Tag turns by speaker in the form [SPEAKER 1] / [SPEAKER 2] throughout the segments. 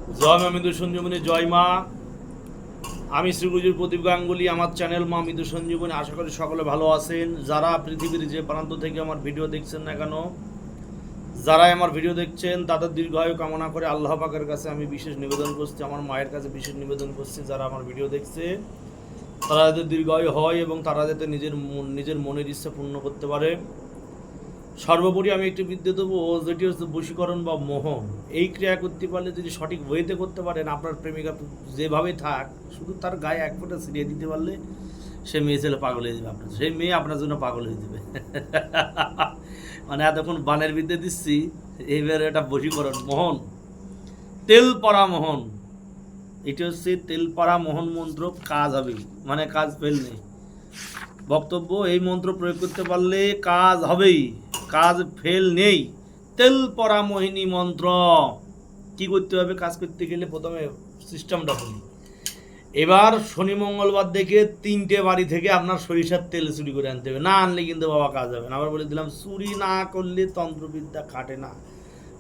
[SPEAKER 1] জয় মা মৃদু সঞ্জীবনী, জয় মা। আমি শ্রীগুরুজির প্রদীপ গাঙ্গুলি, আমার চ্যানেল মা মৃদু সঞ্জীবনী। আশা করি সকলে ভালো আছেন। যারা পৃথিবীর যে প্রান্ত থেকে আমার ভিডিও দেখছেন না কেন, যারা আমার ভিডিও দেখছেন তাদের দীর্ঘায়ু কামনা করে আল্লাহ পাকের কাছে আমি বিশেষ নিবেদন করছি, আমার মায়ের কাছে বিশেষ নিবেদন করছি, যারা আমার ভিডিও দেখছে তারা যাতে দীর্ঘায়ু হয় এবং তারা যাতে নিজের মনের ইচ্ছা পূর্ণ করতে পারে। সর্বোপরি আমি একটি বিদ্যা দেবো, যেটি হচ্ছে বশীকরণ বা মোহন। এই ক্রিয়া করতে পারলে যদি সঠিক ওয়েতে করতে পারেন, আপনার প্রেমিকা যেভাবে থাক, শুধু তার গায়ে এক ফোঁটা ছিটিয়ে দিতে পারলে সে মেয়ে ছেলে পাগল হয়ে যাবে আপনার, সেই মেয়ে আপনার জন্য পাগল হয়ে যাবে। মানে এতক্ষণ বানের বিদ্যা দিচ্ছি, এইবার এটা বশীকরণ মোহন, তেল পরা মোহন। এটি হচ্ছে তেল পরা মোহন মন্ত্র, কাজ হবে, মানে কাজ ফেল নেই। বক্তব্য, এই মন্ত্র প্রয়োগ করতে পারলে কাজ হবেই, কাজ ফেল নেই। তেল পরা মোহিনী মন্ত্র। কি করতে হবে কাজ করতে গেলে? প্রথমে সিস্টেমটা বলি। এবার শনি মঙ্গলবার দেখে 3টে বাড়ি থেকে আপনার সরিষার তেল চুরি করে আনতে হবে, না আনলে কিন্তু বাবা কাজ হবে না। আবার বলে দিলাম, চুরি না করলে তন্ত্রবিদ্যা খাটে না,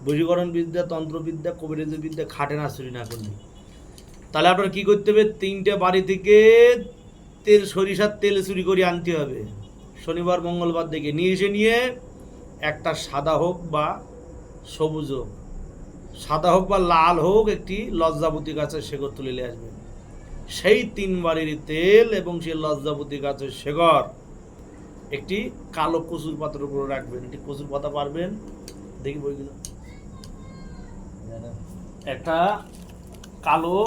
[SPEAKER 1] বশীকরণ বিদ্যা, তন্ত্রবিদ্যা, কবিরাজি বিদ্যা খাটে না চুরি না করলে। তাহলে আপনার কি করতে হবে? 3টে বাড়ি থেকে সরিষার তেল চুরি করে আনতে হবে শনিবার মঙ্গলবার দেখে। নিয়ে একটা সাদা হোক বা সবুজ হোক, সাদা হোক বা লাল হোক, একটি লজ্জাবতী গাছের শেকড় তুলে নিয়ে আসবেন। সেই 3 বাড়ির তেল এবং সেই লজ্জাবতী গাছের শেকড় একটি কালো কচুর পাতার উপরে রাখবেন। একটি কচুর পাতা পারবেন, দেখি বইগুলো, একটা কালো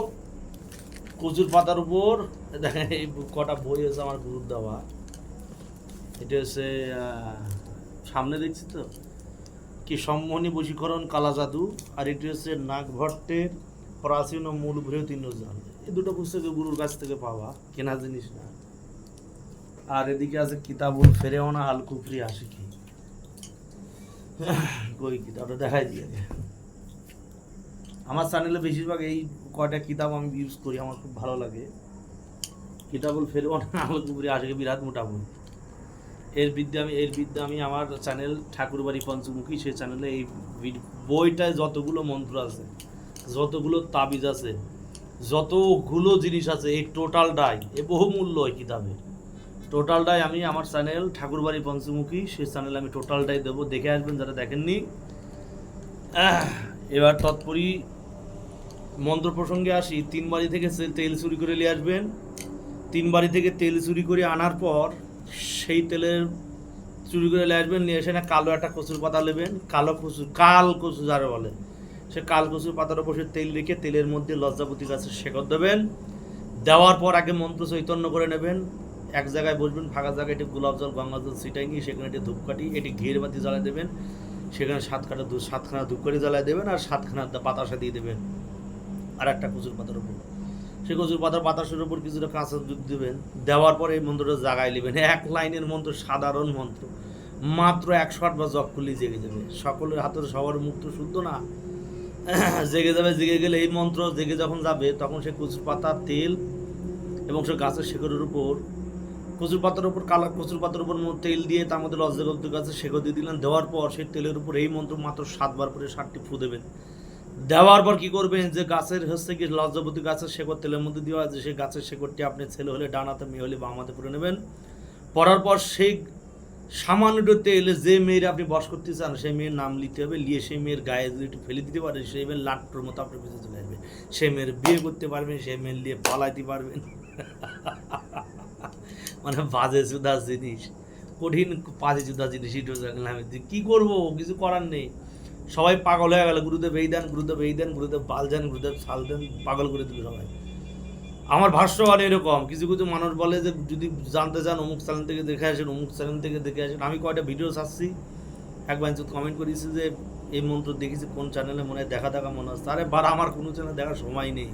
[SPEAKER 1] কচুর পাতার উপর দেখেন, এই কটা বই হচ্ছে আমার গুরুর দেওয়া। এটা হচ্ছে সামনে দেখছি তো, কি সম্মোহনী বশীকরণ কালা জাদু, আর এটি হচ্ছে নাগভট্টের প্রাচীন ও মূল বৃহৎ ইন্দ্রজাল। এই দুটো পুস্তকে গুরুর কাছ থেকে পাওয়া, কেনা জিনিস না। আর এদিকে আছে কিতাবুল ফেরেওয়ানা আল কুফরি আশিকি। কই কিতাবটা দেখাই দিয়ে। আমার চ্যানেলে বেশিরভাগ এই কয়টা কিতাব আমি ইউজ করি, আমার খুব ভালো লাগে। কিতাবুল ফেরেওয়ানা আল কুফরি আশিকি বিরাট মোটা বই। এর বিদ্যা আমি আমার চ্যানেল ঠাকুরবাড়ি পঞ্চমুখী, সেই চ্যানেলে এই বইটায় যতগুলো মন্ত্র আছে, যতগুলো তাবিজ আছে, যতগুলো জিনিস আছে, এই টোটালটাই, এ বহুমূল্য এই কিতাবের টোটালটাই আমি আমার চ্যানেল ঠাকুরবাড়ি পঞ্চমুখী, সেই চ্যানেলে আমি টোটালটাই দেবো, দেখে আসবেন যারা দেখেননি। এবার তৎপরই মন্ত্র প্রসঙ্গে আসি। 3 বাড়ি থেকে তেল চুরি করে নিয়ে আসবেন। 3 বাড়ি থেকে তেল চুরি করে আনার পর সেই তেলের চুরি করে নিয়ে আসবেন। নিয়ে এসে না কালো একটা কচুর পাতা নেবেন, কাল কচু যারা বলে, সে কাল কচুর পাতার উপর সে তেল রেখে তেলের মধ্যে লজ্জাপতি গাছের শেকড় দেবেন। দেওয়ার পর আগে মন্ত্র চৈতন্য করে নেবেন। এক জায়গায় বসবেন, ফাঁকা জায়গায় এটি গোলাপ জল, গঙ্গা জল ছিটাই নিয়ে সেখানে এটি ধূপকাঠি, এটি ঘিয়ের বাতি জ্বালায় দেবেন। সেখানে 7খানা ধূপকাঠি জ্বালায় দেবেন, আর 7খানা বাতাসা দিয়ে দেবেন আর একটা কচুর পাতার উপর। সেই কচুর বাতাসের উপর কিছুটা কাঁচা দুধ দেবেন। দেওয়ার পরে এই মন্ত্রটা জাগায় নেবেন। 1 লাইনের মন্ত্র, সাধারণ মন্ত্র, মাত্র 108 বার জপ করলেই জেগে যাবে। সকলের হাতের সবার মুক্ত শুদ্ধ না, জেগে যাবে। জেগে গেলে এই মন্ত্র জেগে যখন যাবে, তখন সে কচুর পাতা, তেল এবং সে গাছের শেকড়ের উপর, কচুর পাতার উপর কচুর পাতার উপর তেল দিয়ে তার মধ্যে লজ্জাবতী গাছের শেকড় দিয়ে দিলেন। দেওয়ার পর সেই তেলের উপর এই মন্ত্র মাত্র 7 বার করে 7টি ফু দেবেন। দেওয়ার পর কি করবেন? যে গাছের হচ্ছে কি লজ্জাবতী গাছের শেকড় তেলের মধ্যে দেওয়া আছে, সেই গাছের শেকড়টি আপনি ছেলে হলে ডানাতে, মেয়ে হলে বামাতে পরে নেবেন। পরার পর সেই সামান্য তেলে যে মেয়ের আপনি বশ করতে চান, সেই মেয়ের নাম লিখতে হবে। লিয়ে সেই মেয়ের গায়ে যদি একটু ফেলে দিতে পারেন, সেই মেয়ের লাট্টুর মতো আপনার পিছিয়ে চলে আসবে। সেই মেয়ের বিয়ে করতে পারবেন, সেই মেয়ের নিয়ে পালাইতে পারবেন। মানে বাজে জুদা জিনিস, কঠিন বাজে জুদা জিনিস। আমি কি করবো, কিছু করার নেই। সবাই পাগল হয়ে গেল, গুরুদেব এই দেন, গুরুদেব এই দেন, গুরুদেব বাল দেন, গুরুদেব সাল দেন, পাগল করে দিল সবাই। আমার ভাষ্য মানে এরকম, কিছু কিছু মানুষ বলে যে যদি জানতে চান অমুক চ্যানেল থেকে দেখে আসেন, অমুক চ্যানেল থেকে দেখে আসেন। আমি কয়টা ভিডিও ছাড়ছি, একবার কমেন্ট করেছি যে এই মন্ত্র দেখেছি কোন চ্যানেলে, মনে হয় দেখা মনে হচ্ছে। আরে বার, আমার কোনো চ্যানেল দেখার সময় নেই।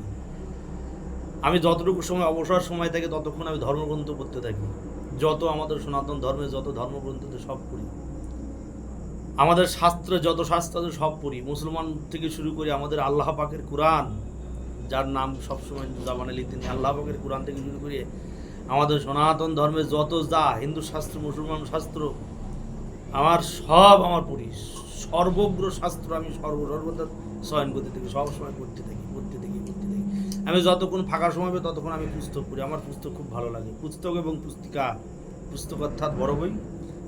[SPEAKER 1] আমি যতটুকু সময় অবসর সময় থাকে ততক্ষণ আমি ধর্মগ্রন্থ পড়তে থাকি। যত আমাদের সনাতন ধর্মে যত ধর্মগ্রন্থ সব পড়ি, আমাদের শাস্ত্রে যত শাস্ত্র আছে সব পড়ি। মুসলমান থেকে শুরু করে আমাদের আল্লাহ পাকের কোরআন, যার নাম সবসময় জামানে লিখতে নেই, আল্লাহ পাকের কোরআন থেকে শুরু করে আমাদের সনাতন ধর্মে যত যা হিন্দু শাস্ত্র, মুসলমান শাস্ত্র, আমার সব পড়ি। সর্বগ্র শাস্ত্র আমি সর্বদা চয়ন করতে থাকি, সবসময় পড়তে থাকি। আমি যতক্ষণ ফাঁকা সময় পাই ততক্ষণ আমি পুস্তক পড়ি। আমার পুস্তক খুব ভালো লাগে। পুস্তক এবং পুস্তিকা, পুস্তক অর্থাৎ বড় বই,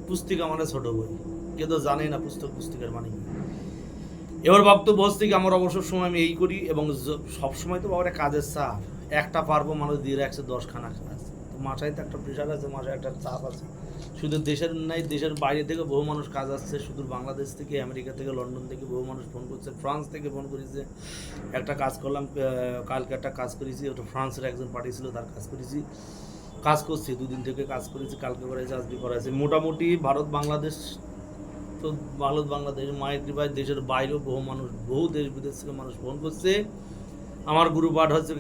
[SPEAKER 1] পুস্তিকা মানে ছোট বই। কেউ তো জানেই না পুস্তক পুস্তিকার মানে কি। এবার বক্তব্য হচ্ছে কি, আমার অবসর সময় আমি এই করি এবং সবসময় তো বাবার কাজের চাপ, একটা পারবো মানুষ দিয়ে রাখছে 10খানা কাজ, তো মাথায় তো একটা প্রেশার আছে, মাথায় একটা চাপ আছে। শুধু দেশের নাই, দেশের বাইরে থেকে বহু মানুষ কাজ আসছে, শুধু বাংলাদেশ থেকে, আমেরিকা থেকে, লন্ডন থেকে বহু মানুষ ফোন করছে, ফ্রান্স থেকে ফোন করেছে। একটা কাজ করলাম, কালকে একটা কাজ করেছি, ওটা ফ্রান্সের একজন পার্টি ছিল, তার কাজ করেছি, কাজ করছি, 2 দিন থেকে কাজ করেছি, কালকে করেছি, আজকে করেছি। মোটামুটি ভারত বাংলাদেশ, তো ভারত বাংলাদেশ মায়ের কৃপায় দেশের বাইরেও বহু মানুষ, বহু দেশ বিদেশ থেকে মানুষ ফোন করছে। আমার গুরু বাড়ি হচ্ছে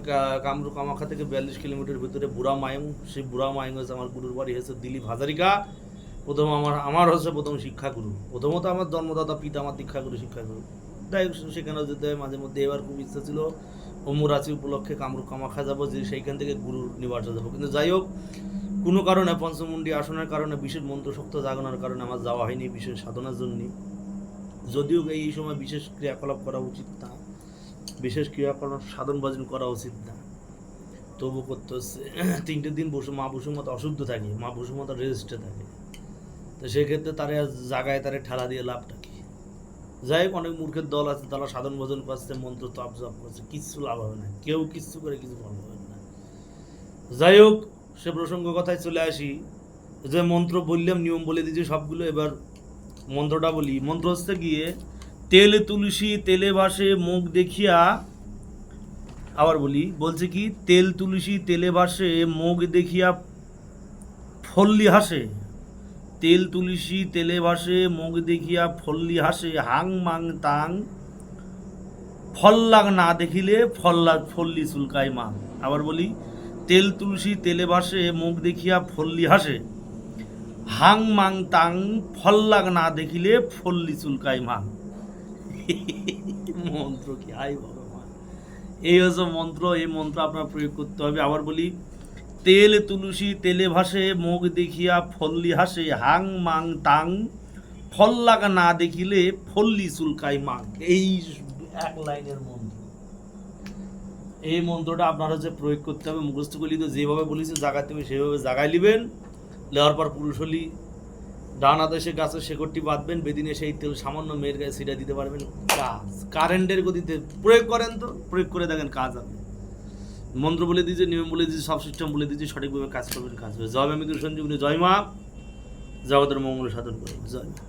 [SPEAKER 1] কামরূপ কামাখ্যা থেকে 42 কিলোমিটার ভিতরে বুড়া মায়ং। সেই বুড়া মায়ং হচ্ছে আমার গুরুর বাড়ি, হচ্ছে দিলীপ হাজারিকা। প্রথম আমার হচ্ছে প্রথম শিক্ষাগুরু, প্রথমত আমার জন্মদাতা পিতা, আমার দীক্ষাগুরু, শিক্ষাগুরু। যাই হোক, সেখানেও যেতে হয় মাঝে মধ্যে। এবার খুব ইচ্ছা ছিল অমুরাচি উপলক্ষে কামরূপ কামাখ্যা যাবো, যে সেইখান থেকে গুরুর নিবাসে যাবো, কিন্তু যাই হোক কোনো কারণে, পঞ্চমুণ্ডী আসনের কারণে, বিশেষ মন্ত্রশক্ত জাগানোর কারণে আমার যাওয়া হয়নি, বিশেষ সাধনার জন্য। যদিও এই সময় বিশেষ ক্রিয়াকলাপ করা উচিত না, বিশেষ ক্রিয়াকলাপ সাধন ভজন করা উচিত না, তবু করতে হচ্ছে। 3টে দিন মা বসুমতা অশুদ্ধ থাকে, মা বসুমতা রেজিস্টে থাকে, তো সেক্ষেত্রে তারা জাগায় তারা ঠেলা দিয়ে লাভটা কি? যাই হোক, অনেক মূর্খের দল আছে, তারা সাধন ভজন করছে, মন্ত্র তপ জপ করছে, কিচ্ছু লাভ হবে না, কেউ কিচ্ছু করে কিছু ফল হবে না। যাই হোক, সে প্রসঙ্গ কথায় চলে আসি, যে মন্ত্র বললাম, নিয়ম বলে দিয়েছি সবগুলো। এবার মন্ত্রটা বলি। মন্ত্র হচ্ছে গিয়ে, তেল তুলসী তেলে ভাসে মুখ দেখিয়া, আবার বলছে কি, তেল তুলসী তেলে ভাসে মুখ দেখিয়া ফল্লি হাসে, তেল তুলসী তেলে ভাসে মুখ দেখিয়া ফল্লি হাসে, হাং মাং তাং ফল্লাগ না দেখিলে ফল্লি চুলকায় মা। আবার বলি, তেল তুলসী তেলে ভাসে মুখ দেখিয়া ফল্লি হাসে, হাং মাং তাং ফল্লাগ না দেখিলে ফল্লি চুলকায় মা। মন্ত্র কি, হাই ভগবান! এই হচ্ছে মন্ত্র, এই মন্ত্র আপনার প্রয়োগ করতে হবে। আবার বলি, তেল তুলসী তেলে ভাসে মুখ দেখিয়া ফল্লি হাসে, হাং মাং তাং ফল্লাগ না দেখিলে ফল্লি চুলকায় মা। এই 1 লাইনের মন্ত্র। এই মন্ত্রটা আপনার হচ্ছে প্রয়োগ করতে হবে, মুখস্থ করলি, তো যেভাবে বলেছি জাগাতে হবে সেভাবে জাগাই নেবেন। লেওয়ার পর পুরুষ হলি ডান হাতে সে গাছের শেকড়টি বাঁধবেন, বেদিনে সেই তেল সামান্য মেয়ের গায়ে ছিটা দিতে পারবেন। কাজ কারেন্টের গতিতে প্রয়োগ করেন, তো প্রয়োগ করে দেখেন কাজ হবে। মন্ত্র বলে দিয়েছে, নিয়ম বলে দিয়েছে, সব সিস্টেম বলে দিয়েছে, সঠিকভাবে কাজ করবেন, কাজ হবে। জয় মা মৃত্যু সঞ্জীবনী, জয় মা, জগতের মঙ্গল সাধন করবেন, জয় মা।